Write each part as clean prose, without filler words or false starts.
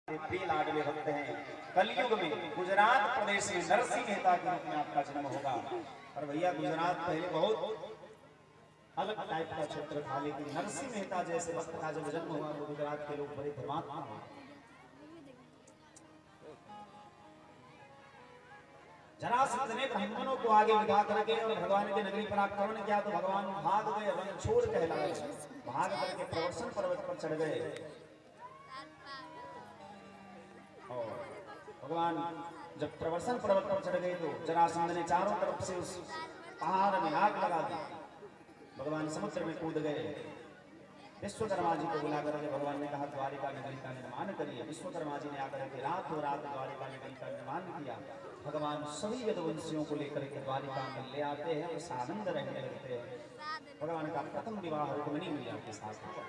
प्रिय लाडले भक्त हैं। कलयुग में गुजरात प्रदेश में नरसिंह मेहता के रूप में आपका जन्म होगा। और भैया गुजरात पहले बहुत अलग टाइप का क्षेत्र था, लेकिन नरसिंह मेहता जैसे भक्त का जब जन्म हुआ तो गुजरात के लोग बड़े धर्मात्मा हुए। जरासंध ने ब्राह्मणों को आगे विदा करके और भगवान की नगरी पर आक्रमण किया तो भगवान भाग गए, रणछोड़ कहलाए, भाग करके प्रवर्षण पर्वत पर चढ़ गए। और भगवान जब प्रवर्षण पर्वत पर चढ़ गए तो जरासंध ने चारों तरफ से उस पहाड़ में आग लगा दी। भगवान समुद्र में कूद गए। विश्वकर्मा जी को बुला करके भगवान ने कहा द्वारिका नगरी का निर्माण करिए। विश्वकर्मा जी ने आकर के रातों रात द्वारिका नगरी का निर्माण किया। भगवान सभी वेदवंशियों को लेकर के द्वारिका में ले आते हैं और आनंद रहने लगते हैं। भगवान का प्रथम विवाह रुक्मिणी मैया के साथ हुआ।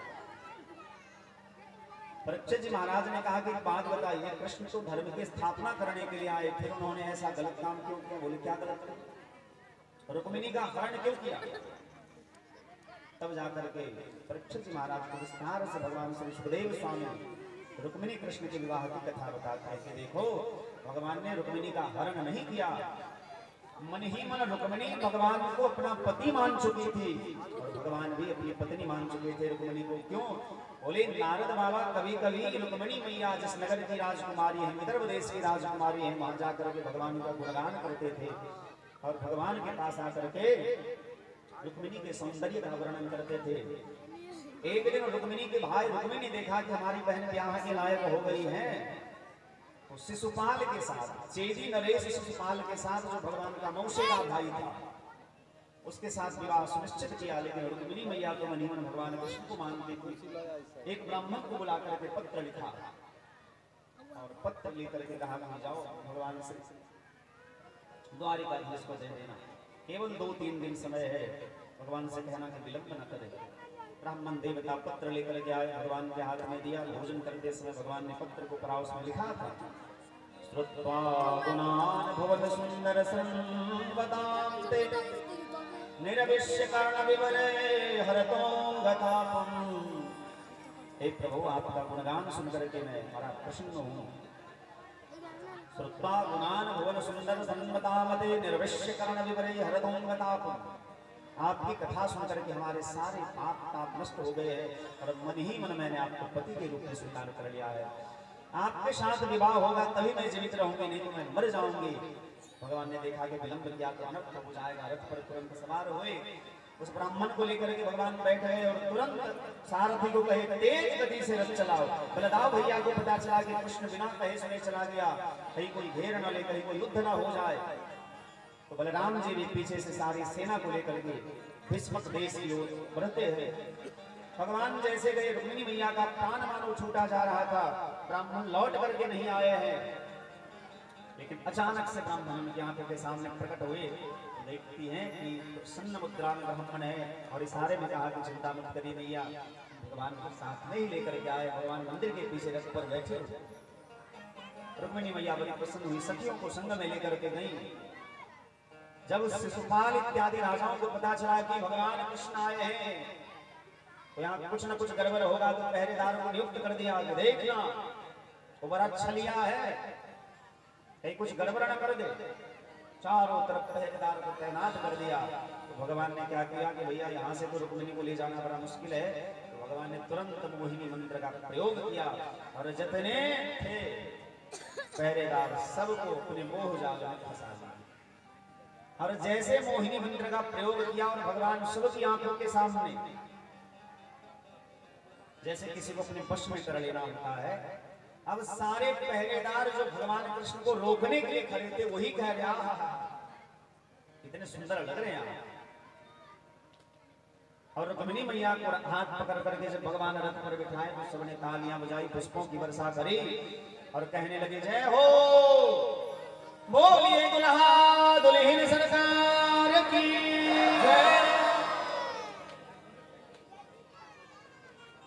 परीक्षित जी महाराज ने कहा कि बात बताइए, कृष्ण तो धर्म की स्थापना करने के लिए आए, फिर उन्होंने ऐसा गलत काम क्यों किया? बोले क्या गलत किया? रुक्मिणी का हरण क्यों किया? तब जाकर के परीक्षित जी महाराज को विस्तार से भगवान श्री सुखदेव स्वामी रुक्मिणी कृष्ण के विवाह की कथा बताते हैं कि देखो भगवान ने रुक्मिणी का हरण नहीं किया, मन ही मन रुक्मिणी भगवान को अपना पति मान चुकी थी और भगवान भी अपनी पत्नी मान चुके थे रुक्मिणी को। क्यों? बोले नारद बाबा कभी कभी रुक्मिणी मैया जिस नगर की राजकुमारी है, विदर्भ देश की राजकुमारी है, वहां जाकर के भगवान का गुणगान करते थे और भगवान के पास आकर के रुक्मिणी के सौंदर्य का वर्णन करते थे। एक दिन रुक्मिणी के भाई रुक्मिणी ने देखा कि हमारी बहन ब्याह के लायक हो गई है, तो शिशुपाल के साथ, चेदी नरेश शिशुपाल के साथ जो भगवान का मौसेरा भाई था उसके साथ विवाह सुनिश्चित किया। लेकिन रुक्मिणी मैया को मन ही मन भगवान कृष्ण को मानती थी। एक ब्राह्मण को बुला करके पत्र लिखा और पत्र लेकर के कहा कि जाओ भगवान से द्वारिकाधीश को दे देना, केवल 2-3 दिन समय है, भगवान से कहना कि विलंब न करे। ब्राह्मण देवता पत्र लेकर के आए, भगवान के हाथ में दिया। भोजन करते समय भगवान ने पत्र को पराउस में लिखा था, श्रुत्वा गुणान् भुवन सुंदर संवदान्ते निरविश्य कर्ण विवरे हरतोंगतापम्। हे प्रभु आपका गुणगान सुनकर के मैं बड़ा प्रसन्न हूँ। श्रुत्वा गुणान् भुवन सुंदर संवदामते निर्विश्य कर्ण विवरे हरतोंगतापम्। आपकी कथा सुनकर के हमारे सारे पाप ताप नष्ट हो गए हैं और मन ही मन मैंने आपको पति के रूप में स्वीकार कर लिया है। आपके साथ विवाह होगा तभी मैं जीवित रहूंगी, नहीं तो मैं मर जाऊंगी। भगवान ने देखा कि विलंब किया तो अनर्थ हो जाएगा। रथ पर तुरंत सवार हुए, उस ब्राह्मण को लेकर के भगवान बैठ गए और तुरंत सारथी को कहे तेज गति से रथ चलाओ। बलदाव भैया को पता चला कि कृष्ण बिना कहे सुने चला गया, कहीं कोई घेर न ले, कहीं कोई युद्ध न हो जाए। तो बलराम जी भी पीछे से सारी सेना को लेकर के भीष्मक देश की ओर बढ़ते हैं। भगवान जैसे गए, रुक्मिणी मैया का प्राण मानो छूटा जा रहा था। ब्राह्मण लौट करके नहीं आए हैं, लेकिन अचानक से ब्राह्मण की आंखों के सामने प्रकट हुए। देखती हैं कि प्रसन्न मुद्रा में ब्राह्मण है और इशारे में कहा कि चिंता मत करिए मैया, भगवान को साथ नहीं लेकर के आए। भगवान मंदिर के पीछे रथ पर बैठे। रुक्मिणी मैया बड़ी प्रसन्न हुई, सखियों को संग में लेकर के गई। जब शिशुपाल इत्यादि राजाओं को पता चला कि भगवान कृष्ण आए हैं तो यहाँ कुछ न कुछ गड़बड़ होगा, तो पहरेदारों को नियुक्त कर दिया। देखना वो बड़ा छलिया है, कहीं कुछ गड़बड़ न कर दे। चारों तरफ पहरेदार को तैनात कर दिया। तो भगवान ने क्या किया कि भैया यहाँ से तो रुक्मिणी को ले जाना बड़ा मुश्किल है। तो भगवान ने तुरंत मोहिनी मंत्र का प्रयोग किया और जितने थे पहरेदार सबको अपने मोह जाल में फंसा दिया। और जैसे मोहिनी मंत्र का प्रयोग किया और भगवान सबकी आंखों के सामने, जैसे किसी को अपने वश में कर लेना होता है, अब सारे पहरेदार जो भगवान कृष्ण को रोकने के लिए खड़े थे वही कह रहे कितने सुंदर लग रहे हैं। और रुक्मिणी मैया को हाथ पकड़ करके जब भगवान रथ पर बिठाए तो सबने तालियां बजाई, पुष्पों की वर्षा करी और कहने लगे जय हो, बोलिए दुल्हा दुल्हन सरकार की जय।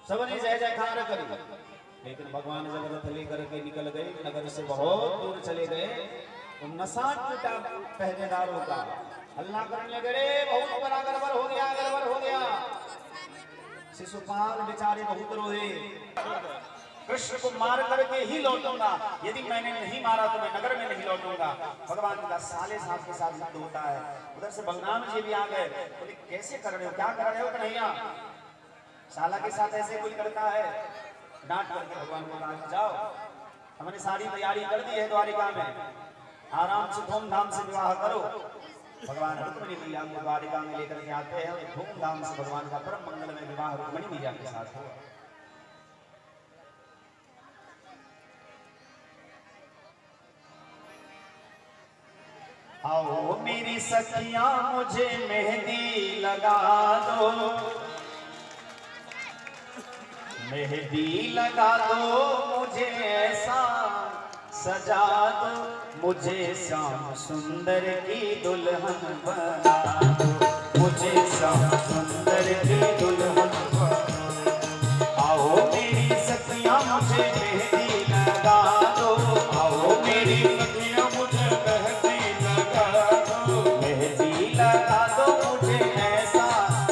सबने जय जयकार करी। लेकिन भगवान जब रथ लेकर के निकल गए, नगर से बहुत दूर चले गए, तो नशा टूटा पहरेदारों का। अल्लाह करने लगे बहुत बड़ा गड़बड़ हो गया, गड़बड़ हो गया। शिशुपाल बेचारे बहुत रोए। कृष्ण को मार करके ही लौटूंगा, यदि मैंने नहीं मारा तो मैं नगर में नहीं लौटूंगा। भगवान का साले साथ के साथ युद्ध होता है। उधर से बलराम जी भी आ गए, बोले कैसे कर रहे हो, क्या कर रहे हो कन्हैया, साला के साथ ऐसे कोई करता है। डांट करके भगवान को कहा जाओ, हमने सारी तैयारी कर दी है द्वारिका में, आराम से धूमधाम से विवाह करो। भगवान रुक्मिणी मैया को द्वारिका में लेकर के आते हैं, धूमधाम से भगवान का परम मंगल में विवाह रुक्मिणी मैया के साथ हुआ। आओ मेरी सखियां मुझे मेहंदी लगा दो, मेहंदी लगा दो मुझे ऐसा सजा दो, मुझे श्याम सुंदर की दुल्हन बना दो, मुझे श्याम सुंदर की दुल्हन बना दो। आओ मेरी सखियां मुझे मेहंदी लगा दो, आओ मेरी सखियां मुझे मेहंदी लगा दो, मेहंदी लगा दो मुझे ऐसा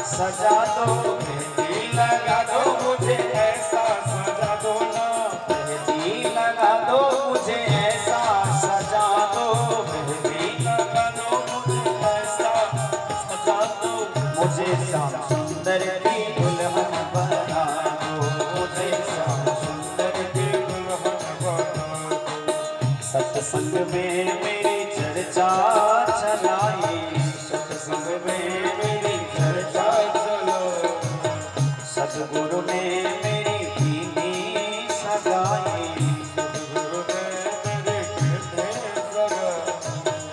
सजा दो, मेहंदी लगा दो मुझे ऐसा सजा दो ना, मेहंदी लगा दो मुझे ऐसा सजा दो, मेहंदी लगा दो मुझे ऐसा सजा दो, मुझे श्याम सुंदर की दुल्हन बना दो, मुझे श्याम सुंदर की दुल्हन बना दो। सत्संग में मेरी चर्चा चलाई, सत्संग में मेरी चर्चा चलो, सतगुरु ने मेरी दीनी सगाई, सतगुरु ने मेरी दीनी सगाई।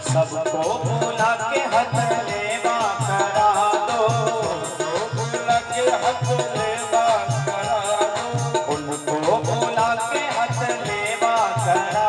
सबको बुला के हाथ लेवा करा दो, सबको बुला के हाथ लेवा करा दो, उनको बुला के हाथ लेवा करा